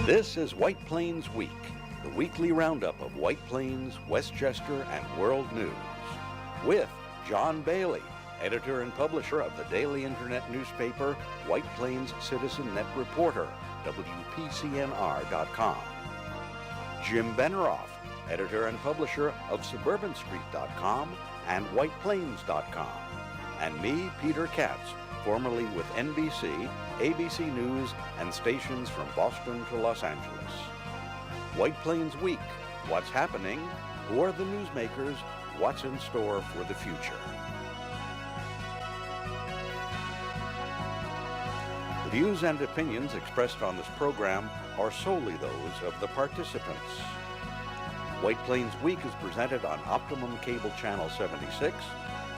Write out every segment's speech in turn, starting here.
This is White Plains Week, the weekly roundup of White Plains, Westchester, and world news. With John Bailey, editor and publisher of the daily internet newspaper White Plains Citizen Net Reporter, WPCNR.com. Jim Benneroff, editor and publisher of SuburbanStreet.com and WhitePlains.com. And me, Peter Katz, formerly with NBC, ABC News, and stations from Boston to Los Angeles. White Plains Week, what's happening, who are the newsmakers, what's in store for the future. The views and opinions expressed on this program are solely those of the participants. White Plains Week is presented on Optimum Cable Channel 76,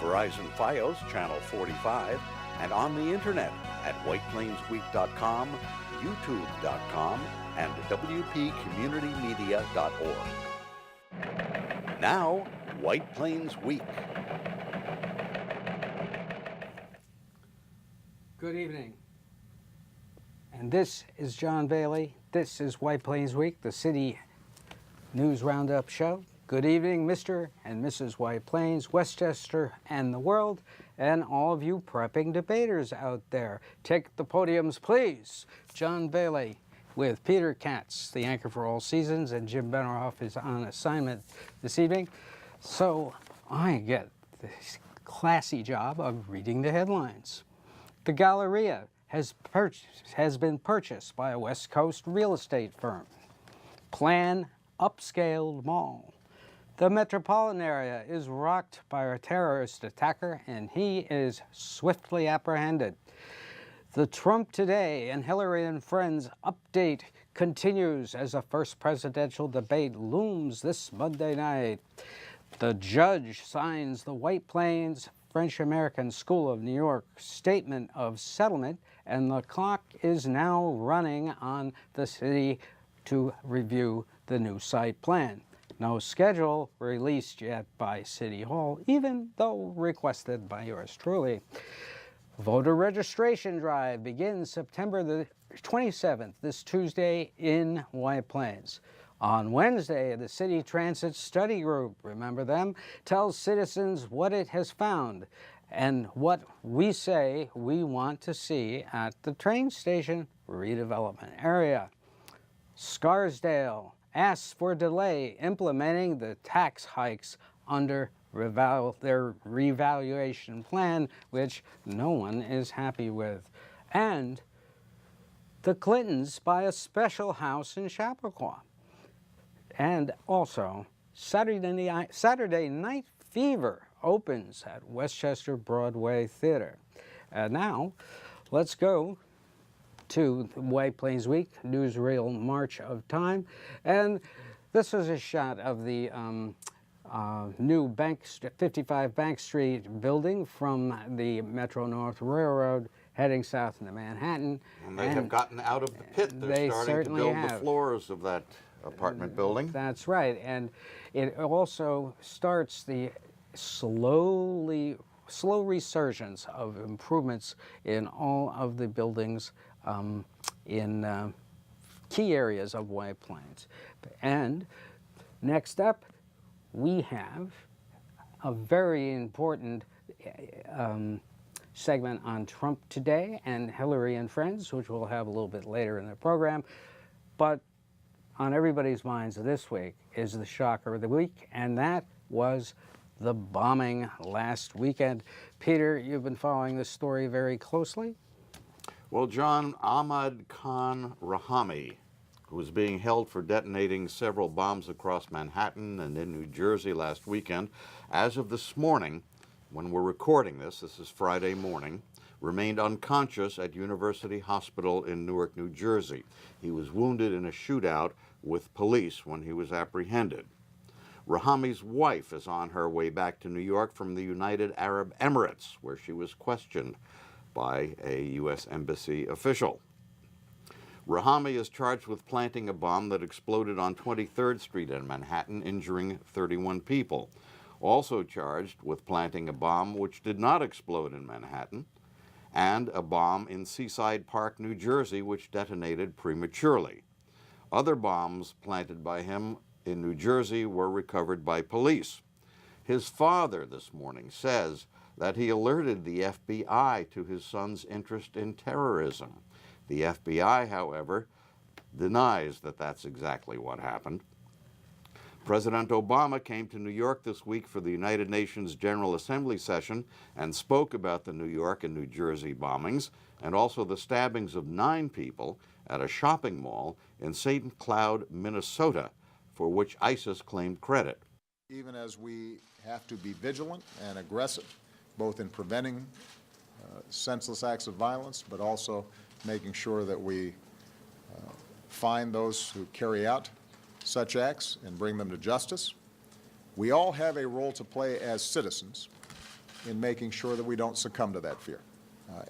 Verizon Fios Channel 45, and on the internet at whiteplainsweek.com, youtube.com, and wpcommunitymedia.org. Now, White Plains Week. Good evening. And this is John Bailey. This is White Plains Week, the city news roundup show. Good evening, Mr. and Mrs. White Plains, Westchester, and the world, and all of you prepping debaters out there. Take the podiums, please. John Bailey with Peter Katz, the anchor for all seasons, and Jim Benneroff is on assignment this evening. So I get the classy job of reading the headlines. The Galleria has been purchased by a West Coast real estate firm. Plan upscaled mall. The metropolitan area is rocked by a terrorist attacker, and he is swiftly apprehended. The Trump Today and Hillary and Friends update continues as the first presidential debate looms this Monday night. The judge signs the White Plains French-American School of New York Statement of Settlement, and the clock is now running on the city to review the new site plan. No schedule released yet by City Hall, even though requested by yours truly. Voter registration drive begins September the 27th, this Tuesday in White Plains. On Wednesday, the City Transit Study Group, remember them, tells citizens what it has found and what we say we want to see at the train station redevelopment area. Scarsdale asks for delay implementing the tax hikes under their revaluation plan, which no one is happy with. And the Clintons buy a special house in Chappaqua. And also, Saturday Night Fever opens at Westchester Broadway Theater. And now, let's go to White Plains Week, newsreel March of Time. And this is a shot of the new 55 Bank Street building from the Metro-North Railroad heading south into Manhattan. And they have gotten out of the pit. They're starting to build the floors of that apartment building. That's right. And it also starts the slow resurgence of improvements in all of the buildings in key areas of White Plains. And next up, we have a very important segment on Trump Today and Hillary and Friends, which we'll have a little bit later in the program. But on everybody's minds this week is the shocker of the week, and that was the bombing last weekend. Peter, you've been following this story very closely. Well, John, Ahmad Khan Rahami, who was being held for detonating several bombs across Manhattan and in New Jersey last weekend, as of this morning, when we're recording this is Friday morning, remained unconscious at University Hospital in Newark, New Jersey. He was wounded in a shootout with police when he was apprehended. Rahami's wife is on her way back to New York from the United Arab Emirates, where she was questioned by a U.S. Embassy official. Rahami is charged with planting a bomb that exploded on 23rd Street in Manhattan, injuring 31 people. Also charged with planting a bomb which did not explode in Manhattan, and a bomb in Seaside Park, New Jersey, which detonated prematurely. Other bombs planted by him in New Jersey were recovered by police. His father this morning says that he alerted the FBI to his son's interest in terrorism. The FBI, however, denies that that's exactly what happened. President Obama came to New York this week for the United Nations General Assembly session and spoke about the New York and New Jersey bombings and also the stabbings of 9 people at a shopping mall in St. Cloud, Minnesota, for which ISIS claimed credit. Even as we have to be vigilant and aggressive, both in preventing senseless acts of violence, but also making sure that we find those who carry out such acts and bring them to justice. We all have a role to play as citizens in making sure that we don't succumb to that fear.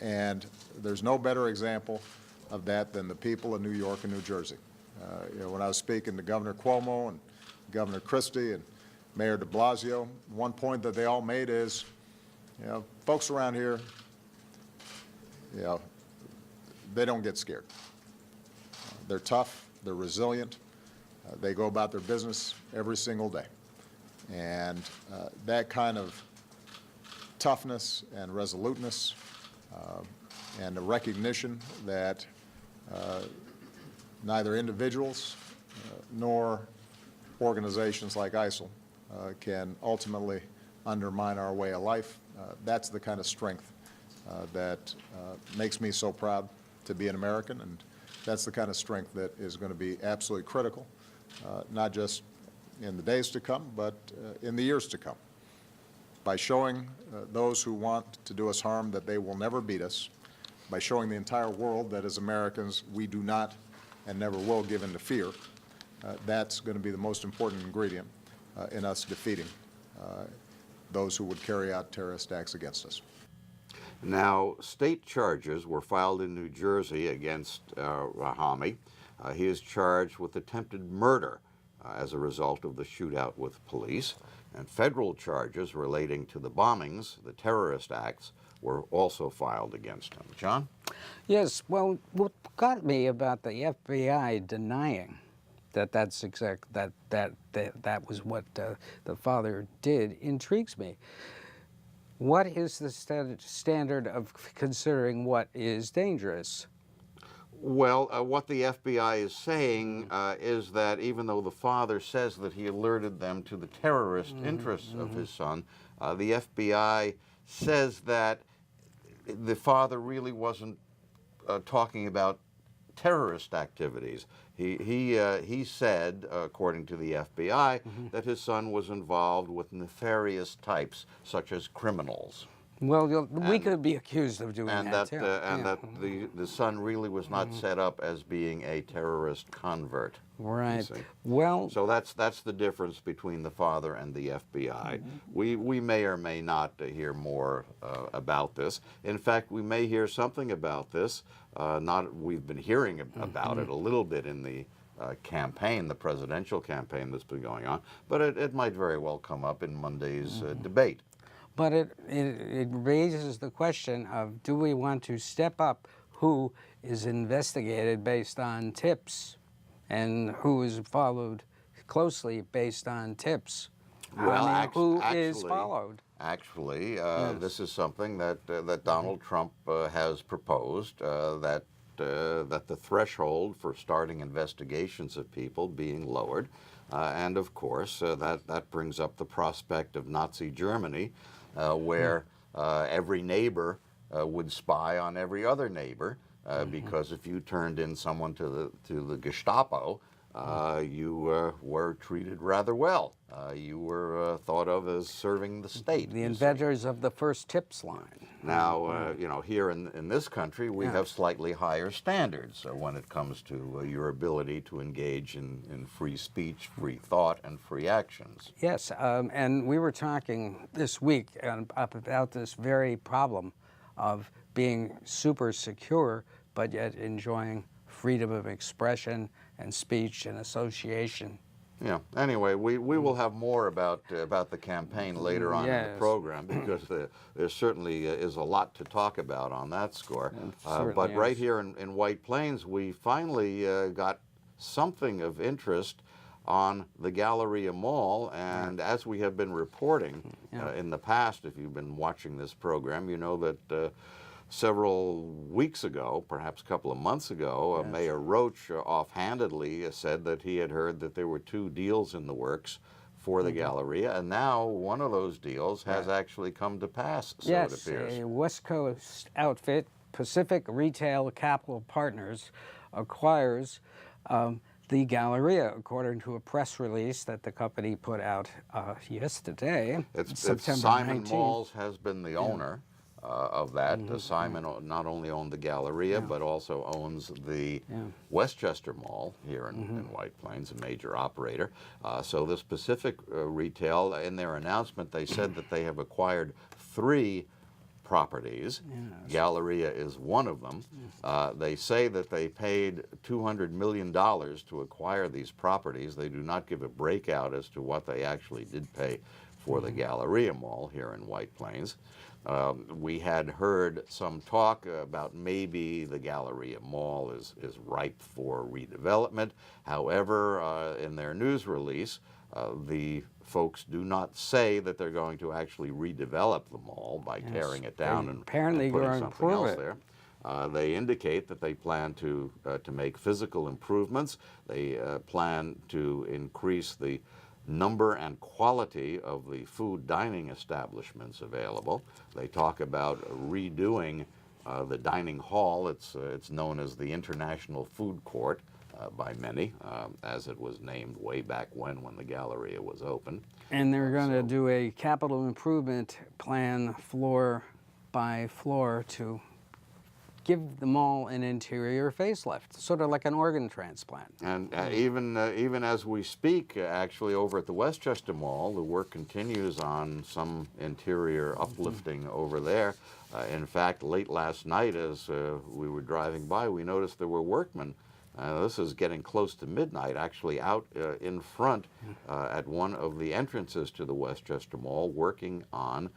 And there's no better example of that than the people of New York and New Jersey. When I was speaking to Governor Cuomo and Governor Christie and Mayor de Blasio, one point that they all made is, folks around here, they don't get scared. They're tough, they're resilient, they go about their business every single day. And that kind of toughness and resoluteness and the recognition that neither individuals nor organizations like ISIL can ultimately undermine our way of life. That's the kind of strength that makes me so proud to be an American, and that's the kind of strength that is going to be absolutely critical, not just in the days to come, but in the years to come. By showing those who want to do us harm that they will never beat us, by showing the entire world that as Americans we do not and never will give in to fear, that's going to be the most important ingredient in us defeating those who would carry out terrorist acts against us. Now, state charges were filed in New Jersey against Rahami. He is charged with attempted murder as a result of the shootout with police, and federal charges relating to the bombings, the terrorist acts, were also filed against him. John? Yes, well, what got me about the FBI denying that that was what the father did intrigues me. What is the standard of considering what is dangerous? Well, what the FBI is saying is that even though the father says that he alerted them to the terrorist interests of his son, the FBI says that the father really wasn't talking about terrorist activities. He said, according to the FBI, that his son was involved with nefarious types, such as criminals. Well, we could be accused of doing that too. That the son really was not set up as being a terrorist convert. Right. Well, so that's the difference between the father and the FBI. We may or may not hear more about this. In fact, we may hear something about this. We've been hearing about it a little bit in the campaign, the presidential campaign that's been going on, but it might very well come up in Monday's debate. But it raises the question of, do we want to step up who is investigated based on tips and who is followed closely based on tips? Well, who is followed? Actually, this is something that Donald Trump has proposed, that the threshold for starting investigations of people being lowered. And of course, that brings up the prospect of Nazi Germany, where every neighbor would spy on every other neighbor, because if you turned in someone to the Gestapo, you were treated rather well. You were thought of as serving the state. The inventors of the first tips line. Now, here in this country, we have slightly higher standards when it comes to your ability to engage in free speech, free thought, and free actions. Yes, and we were talking this week about this very problem of being super secure, but yet enjoying freedom of expression and speech and association. Yeah. Anyway, we will have more about the campaign later on in the program, because there certainly is a lot to talk about on that score. But right here in White Plains, we finally got something of interest on the Galleria Mall. And as we have been reporting in the past, if you've been watching this program, you know that several weeks ago, perhaps a couple of months ago, Mayor Roach offhandedly said that he had heard that there were 2 deals in the works for the Galleria, and now one of those deals has actually come to pass, so it appears. A West Coast outfit, Pacific Retail Capital Partners, acquires the Galleria, according to a press release that the company put out yesterday, September Simon 19th. Malls has been the owner of that. Simon not only owned the Galleria, but also owns the Westchester Mall here in White Plains, a major operator. So this Pacific Retail, in their announcement, they said that they have acquired 3 properties. Galleria is one of them. They say that they paid $200 million to acquire these properties. They do not give a breakout as to what they actually did pay for the Galleria Mall here in White Plains. We had heard some talk about maybe the Galleria Mall is ripe for redevelopment. However, in their news release, the folks do not say that they're going to actually redevelop the mall by tearing it down and apparently putting something else there. They indicate that they plan to make physical improvements. They plan to increase the number and quality of the food dining establishments available. They talk about redoing the dining hall. It's known as the International Food Court by many, as it was named way back when the Galleria was open. And they're going to do a capital improvement plan floor by floor to give the mall an interior facelift, sort of like an organ transplant. And even as we speak, actually over at the Westchester Mall, the work continues on some interior uplifting over there. In fact, late last night as we were driving by, we noticed there were workmen. This is getting close to midnight, actually out in front at one of the entrances to the Westchester Mall, working on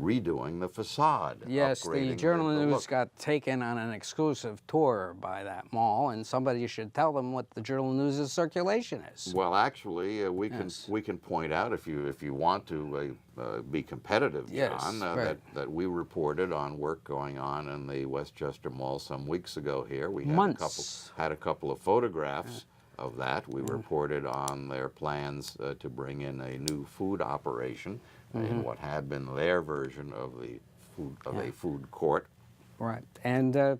redoing the facade. Yes, the Journal of News got taken on an exclusive tour by that mall, and somebody should tell them what the Journal of News' circulation is. Well, actually, we can point out, if you want to be competitive, John, that we reported on work going on in the Westchester Mall some weeks ago here. We had a couple of photographs of that. We reported on their plans to bring in a new food operation in what had been their version of a food court. Right, and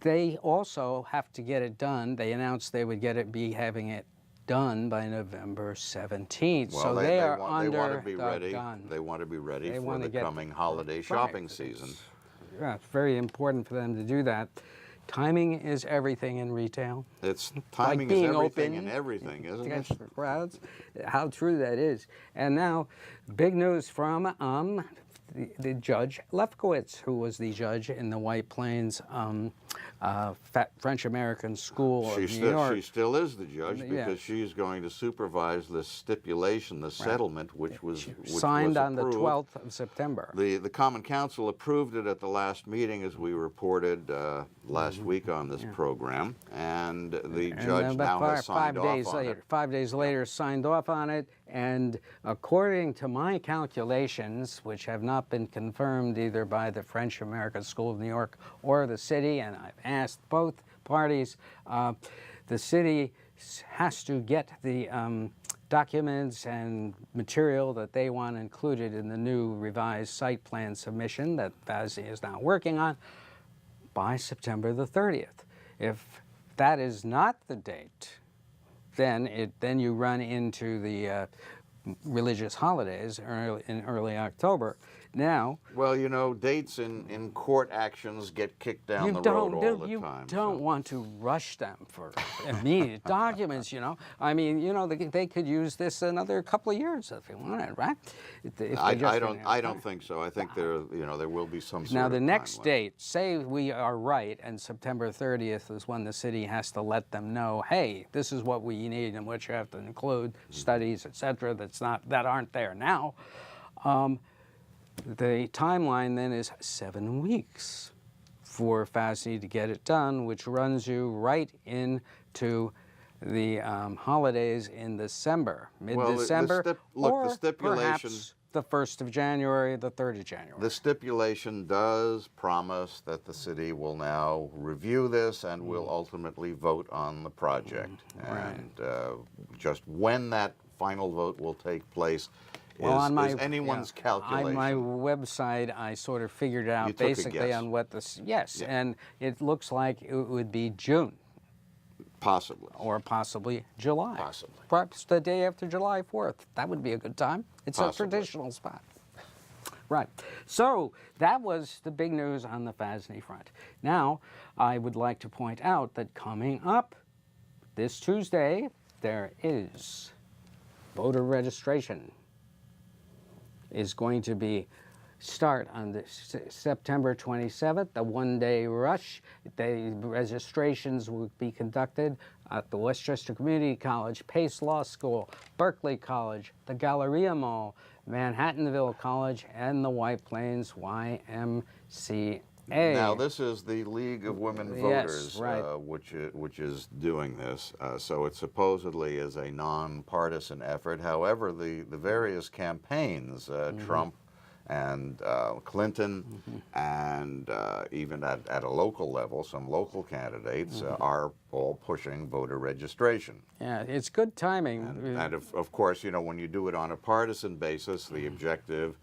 they also have to get it done. They announced they would be having it done by November 17th. Well, so they are under they want to be the ready. gun. They want to be ready for the coming holiday shopping season. Yeah, it's very important for them to do that. Timing is everything in retail. Timing is everything in everything, isn't it? For crowds, how true that is. And now, big news from the Judge Lefkowitz, who was the judge in the White Plains French-American School of New York. She still is the judge because she's going to supervise the stipulation, the settlement, which was signed on the approved. 12th of September. The Common Council approved it at the last meeting, as we reported last week on this program, and the judge now has signed off on it. 5 days later, signed off on it, and according to my calculations, which have not been confirmed either by the French-American School of New York or the city, and I've asked both parties, the city has to get the documents and material that they want included in the new revised site plan submission that FASD is now working on by September the 30th. If that is not the date, then you run into the religious holidays in early October. Now, well, you know, dates in court actions get kicked down the road all the time. You don't want to rush them for immediate documents, you know. I mean, you know, they could use this another couple of years if they wanted, right? I don't think so. I think there will be some sort now, of the next timeline. date, say we are right, and September 30th is when the city has to let them know, hey, this is what we need and what you have to include, studies, etc. that aren't there now. The timeline then is 7 weeks for FASD to get it done, which runs you right into the holidays in December, Well, mid-December, look, or the stipulation. perhaps the 1st of January, the 3rd of January. The stipulation does promise that the city will now review this and will ultimately vote on the project. Right. And just when that final vote will take place is anyone's calculation. On my website, I sort of figured out You took a basically guess. on what this, yes, Yeah. and it looks like it would be June Possibly. or possibly July. Possibly. Perhaps the day after July 4th. That would be a good time. It's Possibly. a traditional spot. Right. So that was the big news on the FASNY front. Now, I would like to point out that coming up this Tuesday, there is voter registration. Is going to be start on the September 27th, a one-day rush. The registrations will be conducted at the Westchester Community College, Pace Law School, Berkeley College, the Galleria Mall, Manhattanville College, and the White Plains YMCA. Now, this is the League of Women Voters, Yes, right. which is doing this. So it supposedly is a nonpartisan effort. However, the various campaigns, Trump and Clinton, and even at a local level, some local candidates are all pushing voter registration. Yeah, it's good timing. And of course, you know, when you do it on a partisan basis, the objective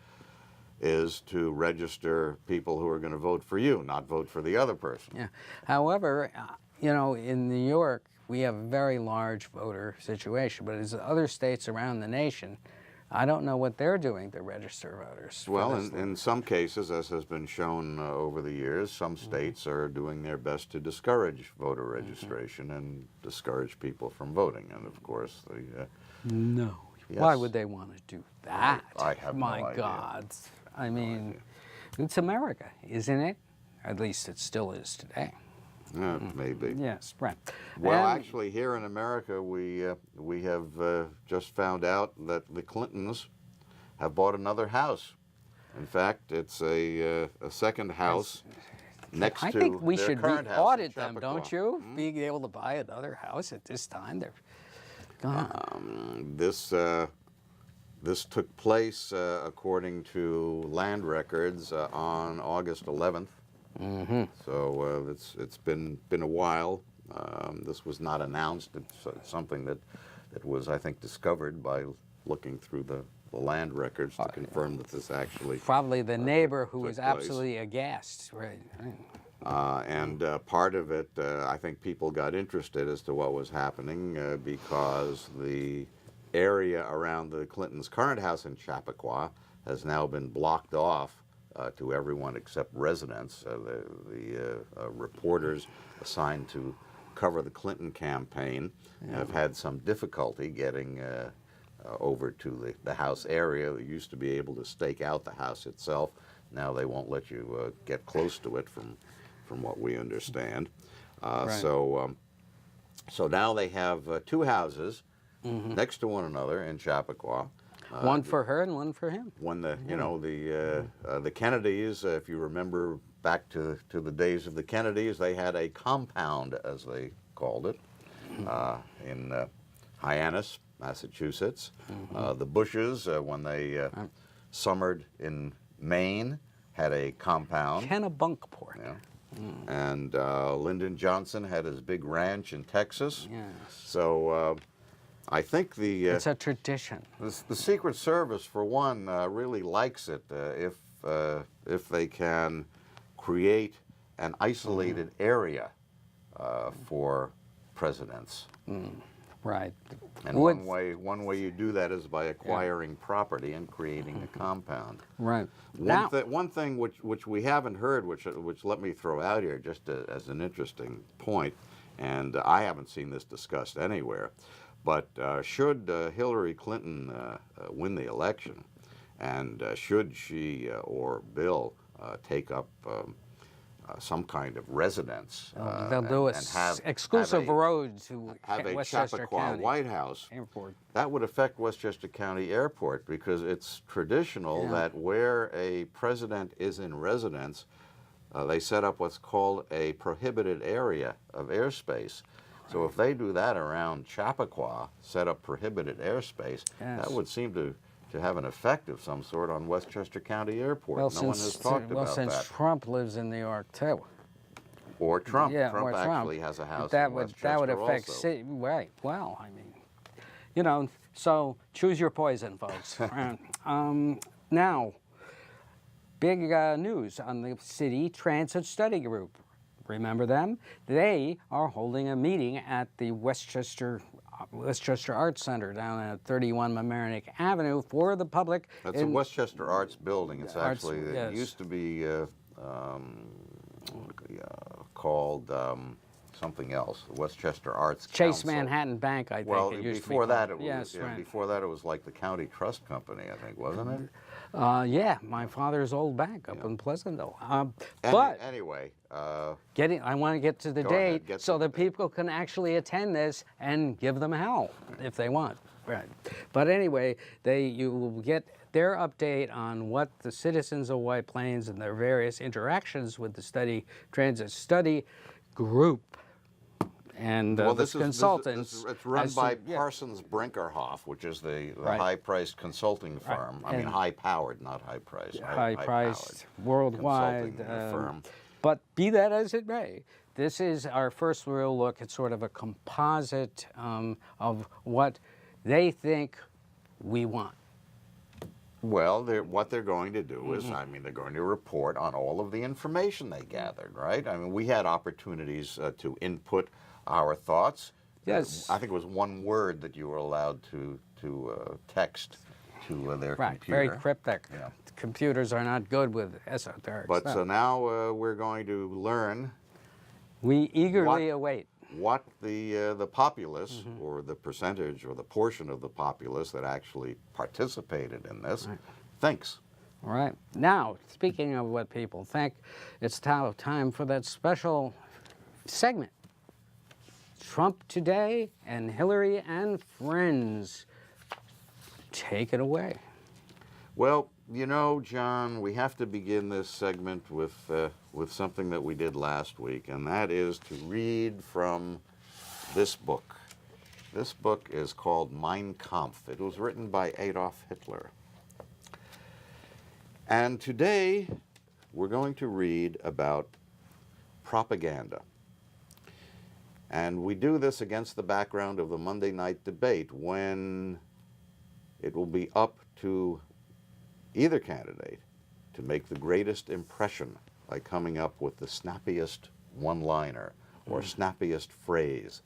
is to register people who are going to vote for you, not vote for the other person. Yeah. However, you know, in New York, we have a very large voter situation, but as other states around the nation, I don't know what they're doing to register voters. Well, in some cases, as has been shown over the years, some states are doing their best to discourage voter registration and discourage people from voting. And of course, No. Yes. Why would they want to do that? I have no My idea. God. I mean, it's America, isn't it? At least it still is today. maybe. Yes, right. Well, And- actually, here in America, we have just found out that the Clintons have bought another house. In fact, it's a second house next I to think we their should current house in audit them, Chappaqua. don't you? Being able to buy another house at this time, they're gone. This took place, according to land records, on August 11th. So it's been a while. This was not announced. It's something that was, I think, discovered by looking through the land records to confirm that this actually Probably the neighbor who took was place. absolutely aghast. Right. And part of it, I think people got interested as to what was happening because the area around the Clintons' current house in Chappaqua has now been blocked off to everyone except residents. The reporters assigned to cover the Clinton campaign have had some difficulty getting over to the house area. They used to be able to stake out the house itself. Now they won't let you get close to it from what we understand. So now they have two houses next to one another in Chappaqua. One for her and one for him. When the Kennedys, if you remember back to the days of the Kennedys, they had a compound, as they called it, in Hyannis, Massachusetts. The Bushes, when they summered in Maine, had a compound. Kennebunkport. Yeah. And Lyndon Johnson had his big ranch in Texas. Yes. So I think It's a tradition. the Secret Service, for one, really likes it if they can create an isolated area for presidents. Right. And one way you do that is by acquiring property and creating a compound. Right. One thing which we haven't heard, which let me throw out here just as an interesting point, and I haven't seen this discussed anywhere, but should Hillary Clinton win the election, and should she or Bill take up some kind of residence, they'll do and exclusive road to have a Westchester Chappaqua County White House, Airport. that would affect Westchester County Airport, because it's traditional that where a president is in residence, they set up what's called a prohibited area of airspace. So if they do that around Chappaqua, set up prohibited airspace, Yes. that would seem to have an effect of some sort on Westchester County Airport. Well, No one has talked about since that. Trump lives in New York too. Or Trump. Yeah, Trump or actually Trump. has a house that in would Westchester that would affect also. right. Well, I mean, you know, so choose your poison, folks. Now, big news on the City Transit Study Group. Remember them? They are holding a meeting at the Westchester Arts Center down at 31 Mamaroneck Avenue for the public. That's the Westchester Arts Building. It's Arts, actually, yes. it used to be called something else, the Westchester Arts Chase Council. Manhattan Bank, I think Well, it used before to be that, called. it was, Yes, right. before that, it was like the County Trust Company, I think, wasn't it? Yeah, my father's old bank up in Pleasantville. Any- But anyway, I want to get to the Go ahead, date get to so the that people can actually attend this and give them hell if they want. Right. But anyway, you will get their update on what the citizens of White Plains and their various interactions with the Transit Study Group and well, the this consultants. is it's run as by to- yeah. Parsons Brinkerhoff, which is the Right. high-priced consulting firm. I mean, And- high-powered, not high-priced. high-priced, high-powered worldwide consulting firm. But be that as it may, this is our first real look at sort of a composite of what they think we want. Well, what they're going to do is, Mm-hmm. I mean, they're going to report on all of the information they gathered, right? I mean, we had opportunities to input our thoughts. Yes. I think it was one word that you were allowed to text to their Right, computer. very cryptic. Yeah. Computers are not good with esoteric But stuff. so now we're going to learn We eagerly await. what the populace, or the percentage, or the portion of the populace that actually participated in this, thinks. All right. Now, speaking of what people think, it's time for that special segment. Trump Today and Hillary and Friends. Take it away. Well, you know, John, we have to begin this segment with something that we did last week, and that is to read from this book. This book is called Mein Kampf. It was written by Adolf Hitler. And today, we're going to read about propaganda. And we do this against the background of the Monday night debate, when it will be up to either candidate to make the greatest impression by coming up with the snappiest one-liner or snappiest phrase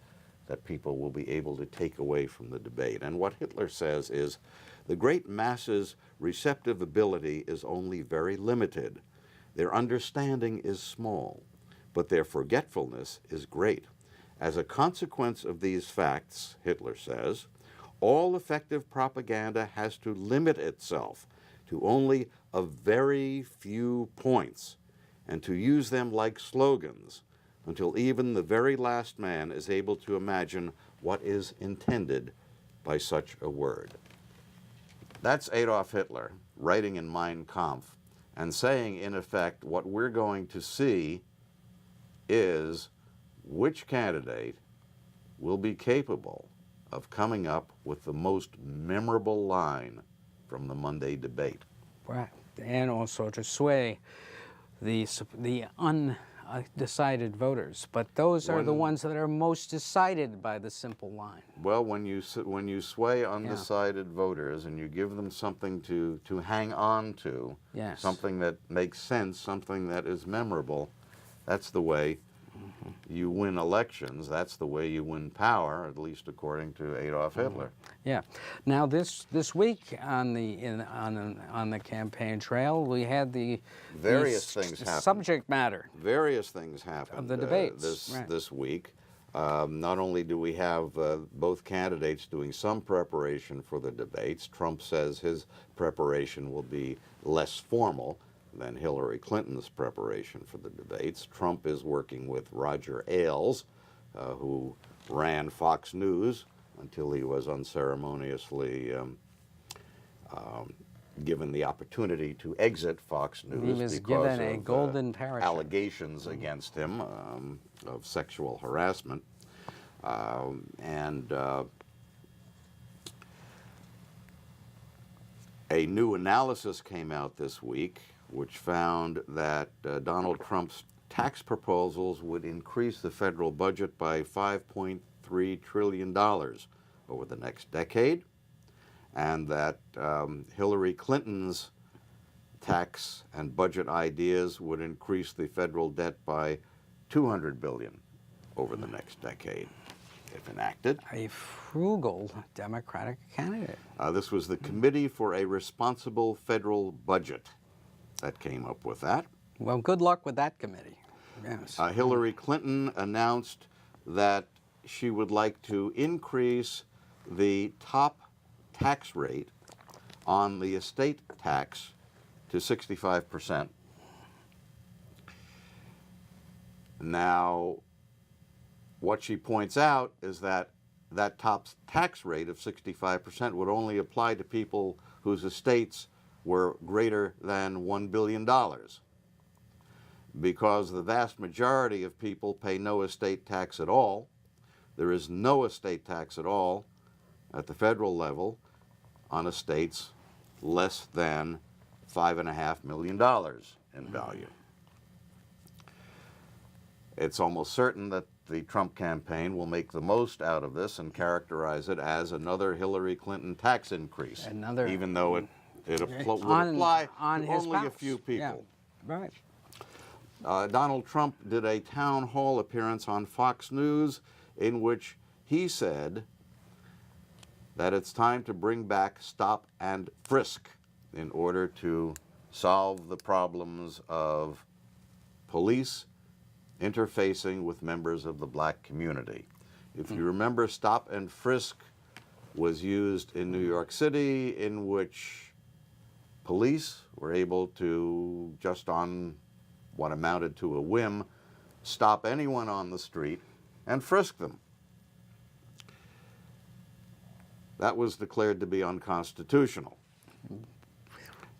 that people will be able to take away from the debate. And what Hitler says is, the great masses' receptive ability is only very limited. Their understanding is small, but their forgetfulness is great. As a consequence of these facts, Hitler says, all effective propaganda has to limit itself to only a very few points, and to use them like slogans until even the very last man is able to imagine what is intended by such a word. That's Adolf Hitler writing in Mein Kampf and saying, in effect, what we're going to see is which candidate will be capable of coming up with the most memorable line from the Monday debate. Right. And also to sway the undecided voters. But those are the ones that are most decided by the simple line. Well, when you sway undecided voters and you give them something to hang on to, Yes. something that makes sense, something that is memorable, that's the way you win elections. That's the way you win power, at least according to Adolf Hitler. Yeah. Now this week on the campaign trail, we had the Various things happened. subject matter. Various things happened Of the debates, right. this week. Not only do we have both candidates doing some preparation for the debates. Trump says his preparation will be less formal than Hillary Clinton's preparation for the debates. Trump is working with Roger Ailes, who ran Fox News until he was unceremoniously given the opportunity to exit Fox News. He was because given a of, golden parachute. allegations against him of sexual harassment. And a new analysis came out this week which found that Donald Trump's tax proposals would increase the federal budget by $5.3 trillion over the next decade, and that Hillary Clinton's tax and budget ideas would increase the federal debt by $200 billion over the next decade, if enacted. A frugal Democratic candidate. This was the Committee for a Responsible Federal Budget that came up with that. Well, good luck with that committee. Yes. Hillary Clinton announced that she would like to increase the top tax rate on the estate tax to 65%. Now, what she points out is that that top tax rate of 65% would only apply to people whose estates were greater than $1 billion, because the vast majority of people pay no estate tax at all. There is no estate tax at all at the federal level on estates less than $5.5 million in value. It's almost certain that the Trump campaign will make the most out of this and characterize it as another Hillary Clinton tax increase, even though it would apply to only a few people. Yeah, right. Donald Trump did a town hall appearance on Fox News in which he said that it's time to bring back stop and frisk in order to solve the problems of police interfacing with members of the black community. If you remember, stop and frisk was used in New York City, in which police were able to, just on what amounted to a whim, stop anyone on the street and frisk them. That was declared to be unconstitutional.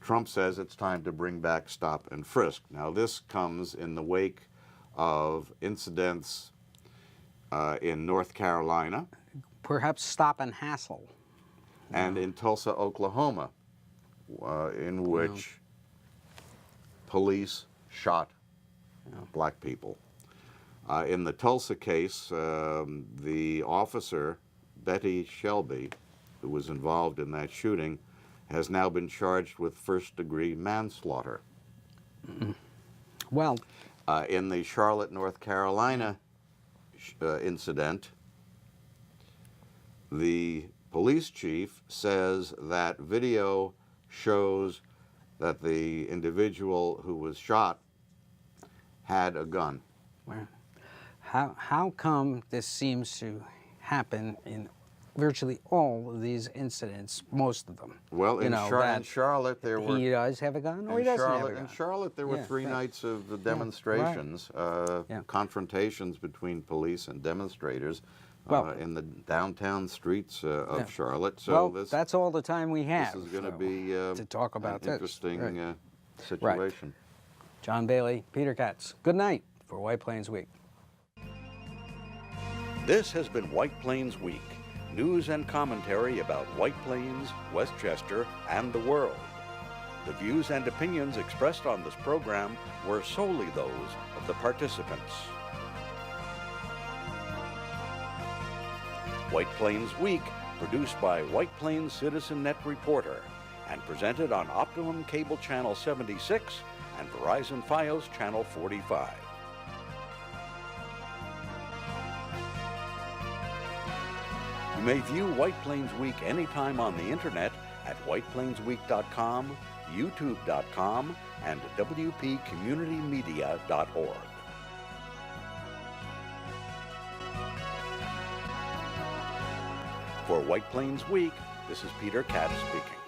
Trump says it's time to bring back stop and frisk. Now, this comes in the wake of incidents in North Carolina. Perhaps stop and hassle. And in Tulsa, Oklahoma, in which police shot black people. In the Tulsa case, the officer, Betty Shelby, who was involved in that shooting, has now been charged with first-degree manslaughter. Well, in the Charlotte, North Carolina incident, the police chief says that video shows that the individual who was shot had a gun. well, how come this seems to happen in virtually all of these incidents, most of them? Well, in that Charlotte, there were... He does have a gun, or he doesn't have a gun. In Charlotte, there were Yeah, 3 right. nights of the demonstrations, confrontations between police and demonstrators in the downtown streets of Charlotte. So well, that's all the time we have. This is going to be to talk about an interesting Right. situation. John Bailey, Peter Katz. Good night for White Plains Week. This has been White Plains Week. News and commentary about White Plains, Westchester, and the world. The views and opinions expressed on this program were solely those of the participants. White Plains Week, produced by White Plains Citizen Net Reporter, and presented on Optimum Cable Channel 76 and Verizon Fios Channel 45. You may view White Plains Week anytime on the internet at whiteplainsweek.com, youtube.com, and wpcommunitymedia.org. For White Plains Week, this is Peter Katz speaking.